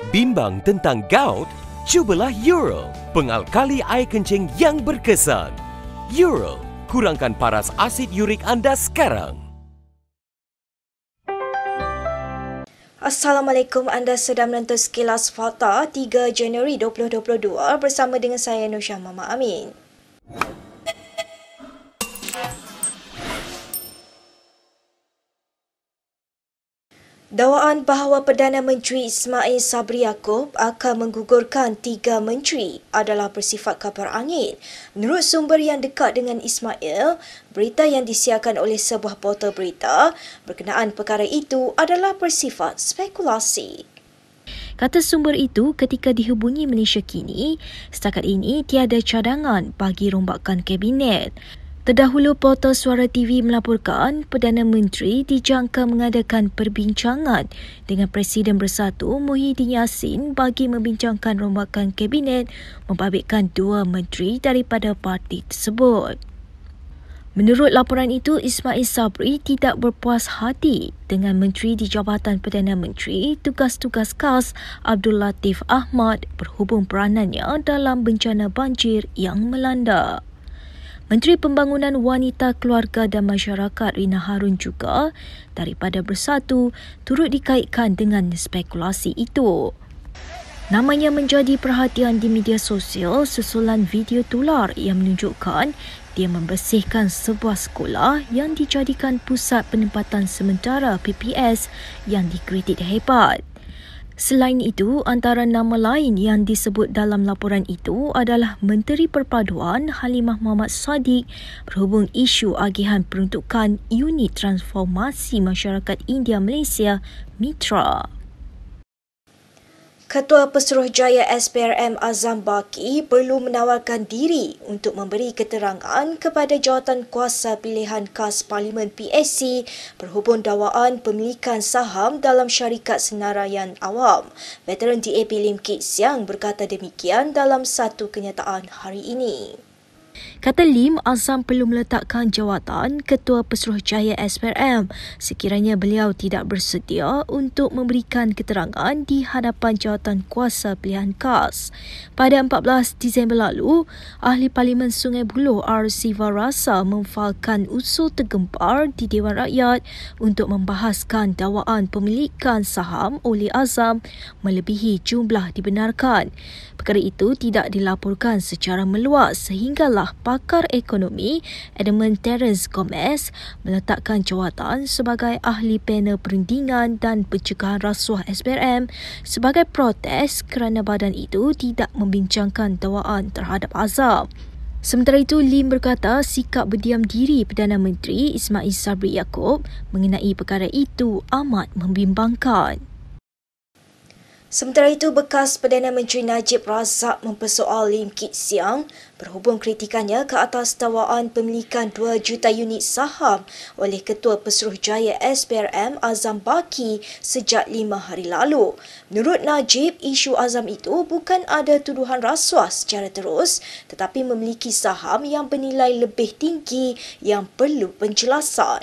Bimbang tentang gout? Cubalah Eural, pengalkali air kencing yang berkesan. Eural, kurangkan paras asid urik anda sekarang. Assalamualaikum, anda sedang menonton Sekilas Fakta 3 Januari 2022 bersama dengan saya Nusha Mama Amin. Dakwaan bahawa Perdana Menteri Ismail Sabri Yaakob akan menggugurkan 3 menteri adalah bersifat kabar angin. Menurut sumber yang dekat dengan Ismail, berita yang disiarkan oleh sebuah portal berita berkenaan perkara itu adalah bersifat spekulasi. Kata sumber itu ketika dihubungi Malaysia Kini, setakat ini tiada cadangan bagi rombakan kabinet. Terdahulu portal Suara TV melaporkan Perdana Menteri dijangka mengadakan perbincangan dengan Presiden Bersatu Muhyiddin Yassin bagi membincangkan rombakan kabinet membabitkan 2 menteri daripada parti tersebut. Menurut laporan itu, Ismail Sabri tidak berpuas hati dengan Menteri di Jabatan Perdana Menteri Tugas-Tugas Khas Abdul Latif Ahmad berhubung peranannya dalam bencana banjir yang melanda. Menteri Pembangunan Wanita, Keluarga dan Masyarakat Rina Harun juga daripada Bersatu turut dikaitkan dengan spekulasi itu. Namanya menjadi perhatian di media sosial susulan video tular yang menunjukkan dia membersihkan sebuah sekolah yang dijadikan pusat penempatan sementara PPS yang dikritik hebat. Selain itu, antara nama lain yang disebut dalam laporan itu adalah Menteri Perpaduan Halimah Muhammad Sadiq berhubung isu agihan peruntukan Unit Transformasi Masyarakat India Malaysia Mitra. Ketua Pesuruhjaya SPRM Azam Baki perlu menawarkan diri untuk memberi keterangan kepada Jawatankuasa Pilihan Khas Parlimen PSC berhubung dakwaan pemilikan saham dalam syarikat senaraian awam. Veteran DAP Lim Kit Siang berkata demikian dalam satu kenyataan hari ini. Kata Lim, Azam perlu meletakkan jawatan Ketua Pesuruhjaya SPRM sekiranya beliau tidak bersedia untuk memberikan keterangan di hadapan Jawatankuasa Pilihan Khas. Pada 14 Disember lalu, Ahli Parlimen Sungai Buloh R. Siva Rasa memfailkan usul tergempar di Dewan Rakyat untuk membahaskan dakwaan pemilikan saham oleh Azam melebihi jumlah dibenarkan. Perkara itu tidak dilaporkan secara meluas sehinggalah pakar ekonomi Edmund Terence Gomez meletakkan jawatan sebagai ahli panel perundingan dan pencegahan rasuah SPRM sebagai protes kerana badan itu tidak membincangkan dakwaan terhadap Azam. Sementara itu, Lim berkata sikap berdiam diri Perdana Menteri Ismail Sabri Yaakob mengenai perkara itu amat membimbangkan. Sementara itu, bekas Perdana Menteri Najib Razak mempersoal Lim Kit Siang berhubung kritikannya ke atas dakwaan pemilikan 2 juta unit saham oleh Ketua Pesuruhjaya SPRM Azam Baki sejak 5 hari lalu. Menurut Najib, isu Azam itu bukan ada tuduhan rasuah secara terus tetapi memiliki saham yang bernilai lebih tinggi yang perlu penjelasan.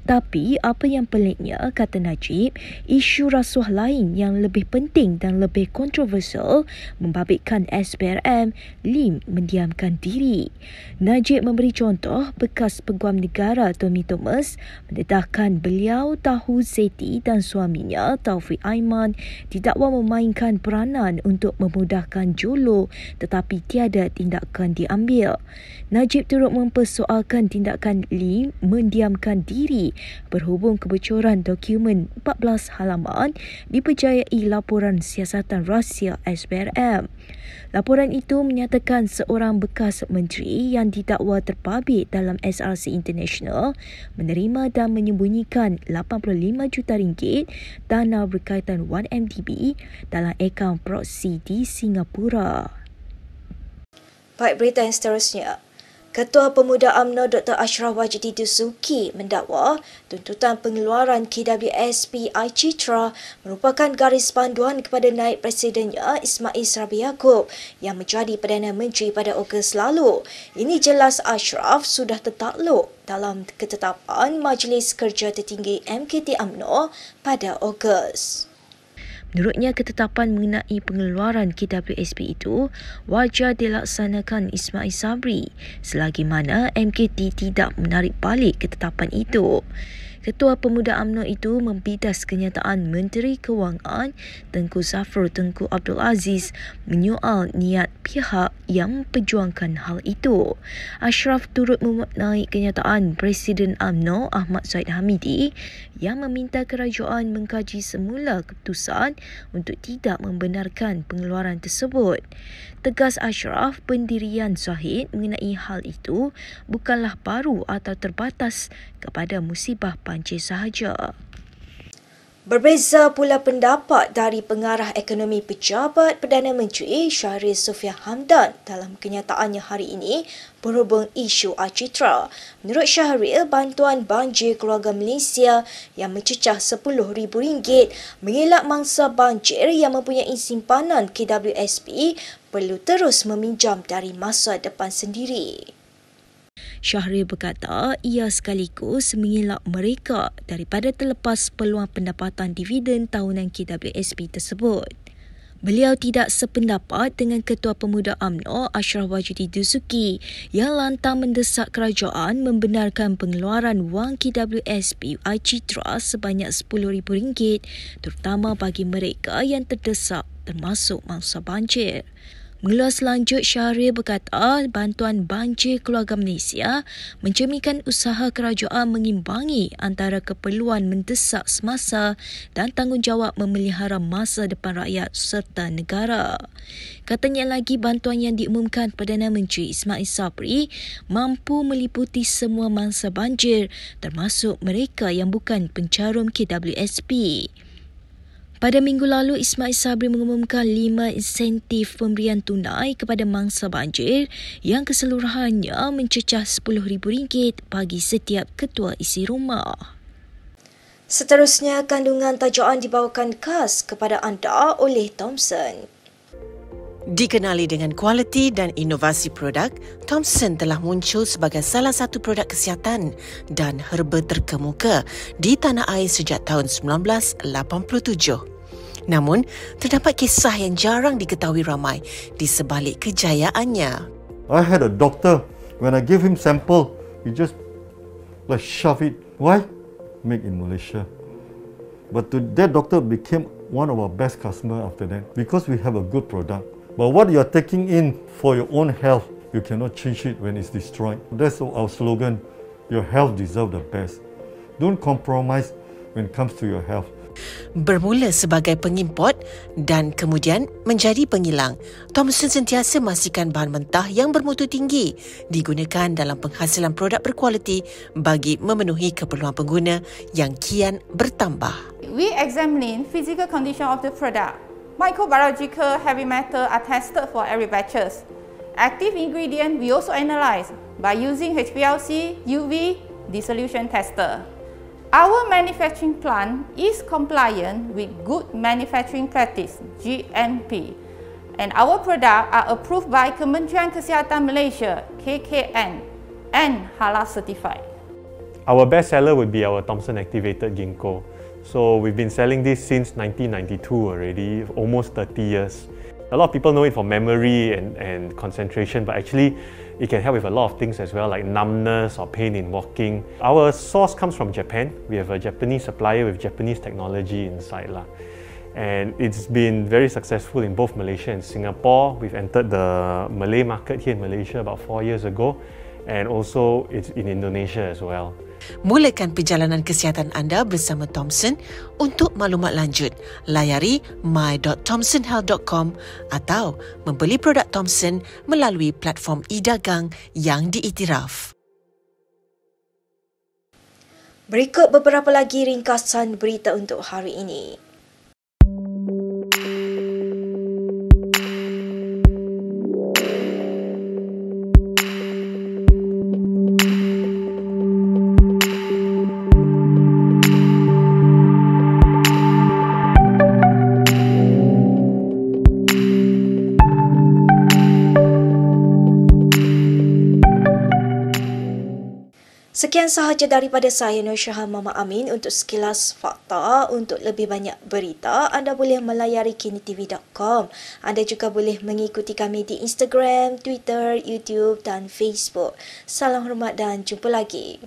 Tapi apa yang peliknya, kata Najib, isu rasuah lain yang lebih penting dan lebih kontroversial membabitkan SPRM, Lim mendiamkan diri. Najib memberi contoh bekas Peguam Negara Tommy Thomas mendedahkan beliau tahu Zeti dan suaminya Taufik Aiman didakwa memainkan peranan untuk memudahkan jolo tetapi tiada tindakan diambil. Najib turut mempersoalkan tindakan Lim mendiamkan diri berhubung kebocoran dokumen 14 halaman dipercayai laporan siasatan rahsia SPRM. Laporan itu menyatakan seorang bekas menteri yang didakwa terpabit dalam SRC International menerima dan menyembunyikan 85 juta ringgit dana berkaitan 1MDB dalam akaun proksi di Singapura. Baik, berita yang seterusnya. Ketua Pemuda UMNO Dr. Ashraf Wajdi Dusuki mendakwa tuntutan pengeluaran KWSP Citra merupakan garis panduan kepada naib presidennya Ismail Sabri Yaakob yang menjadi Perdana Menteri pada Ogos lalu. Ini jelas Ashraf sudah tertakluk dalam ketetapan Majlis Kerja Tertinggi MKT UMNO pada Ogos. Menurutnya, ketetapan mengenai pengeluaran KWSP itu wajar dilaksanakan Ismail Sabri selagi mana MKT tidak menarik balik ketetapan itu. Ketua Pemuda UMNO itu membidas kenyataan Menteri Kewangan Tengku Zafrul Tengku Abdul Aziz menyoal niat pihak yang memperjuangkan hal itu. Ashraf turut memaknai kenyataan Presiden UMNO Ahmad Zahid Hamidi yang meminta kerajaan mengkaji semula keputusan untuk tidak membenarkan pengeluaran tersebut. Tegas Ashraf, pendirian Zahid mengenai hal itu bukanlah baru atau terbatas kepada musibah banjir sahaja. Berbeza pula pendapat dari pengarah ekonomi pejabat Perdana Menteri Shahrial Sofia Hamdan dalam kenyataannya hari ini berhubung isu Acitra. Menurut Shahrial, bantuan banjir keluarga Malaysia yang mencecah RM10,000 mengelak mangsa banjir yang mempunyai simpanan KWSP perlu terus meminjam dari masa depan sendiri. Shahrial berkata ia sekaligus mengelak mereka daripada terlepas peluang pendapatan dividen tahunan KWSP tersebut. Beliau tidak sependapat dengan Ketua Pemuda UMNO Ashraf Wajidi Dusuki yang lantang mendesak kerajaan membenarkan pengeluaran wang KWSP Acitra sebanyak RM10,000 terutama bagi mereka yang terdesak termasuk mangsa banjir. Mengulas lanjut, Shahrial berkata bantuan banjir keluarga Malaysia mencerminkan usaha kerajaan mengimbangi antara keperluan mendesak semasa dan tanggungjawab memelihara masa depan rakyat serta negara. Katanya lagi, bantuan yang diumumkan Perdana Menteri Ismail Sabri mampu meliputi semua mangsa banjir termasuk mereka yang bukan pencarum KWSP. Pada minggu lalu, Ismail Sabri mengumumkan 5 insentif pemberian tunai kepada mangsa banjir yang keseluruhannya mencecah RM10,000 bagi setiap ketua isi rumah. Seterusnya, kandungan tajaan dibawakan khas kepada anda oleh Thomson. Dikenali dengan kualiti dan inovasi produk, Thomson telah muncul sebagai salah satu produk kesihatan dan herba terkemuka di tanah air sejak tahun 1987. Namun, terdapat kisah yang jarang diketahui ramai di sebalik kejayaannya. I had a doctor, when I gave him sample, he just shove it. Why? Make in Malaysia. But that doctor became one of our best customer after that because we have a good product. But what you're taking in for your own health, you cannot change it when it's destroyed. That's our slogan, your health deserves the best. Don't compromise when it comes to your health. Bermula sebagai pengimport dan kemudian menjadi pengilang, Thomson sentiasa memastikan bahan mentah yang bermutu tinggi digunakan dalam penghasilan produk berkualiti bagi memenuhi keperluan pengguna yang kian bertambah. We examine physical condition of the product. Microbiological heavy metal are tested for every batches. Active ingredient we also analyze by using HPLC UV dissolution tester. Our manufacturing plant is compliant with Good Manufacturing Practice (GMP), and our products are approved by Kementerian Kesihatan Malaysia (KKN) and Halal certified. Our best seller would be our Thomson Activated Ginkgo. So we've been selling this since 1992 already, almost 30 years. A lot of people know it for memory and concentration, but actually it can help with a lot of things as well, like numbness or pain in walking. Our source comes from Japan. We have a Japanese supplier with Japanese technology inside. And it's been very successful in both Malaysia and Singapore. We've entered the Malay market here in Malaysia about 4 years ago, and also it's in Indonesia as well. Mulakan perjalanan kesihatan anda bersama Thomson. Untuk maklumat lanjut, layari my.thomsonhealth.com atau membeli produk Thomson melalui platform e-dagang yang diiktiraf. Berikut beberapa lagi ringkasan berita untuk hari ini. Sekian sahaja daripada saya, Nur Syahan Mama Amin. Untuk sekilas fakta, untuk lebih banyak berita, anda boleh melayari kinitv.com. Anda juga boleh mengikuti kami di Instagram, Twitter, YouTube dan Facebook. Salam hormat dan jumpa lagi.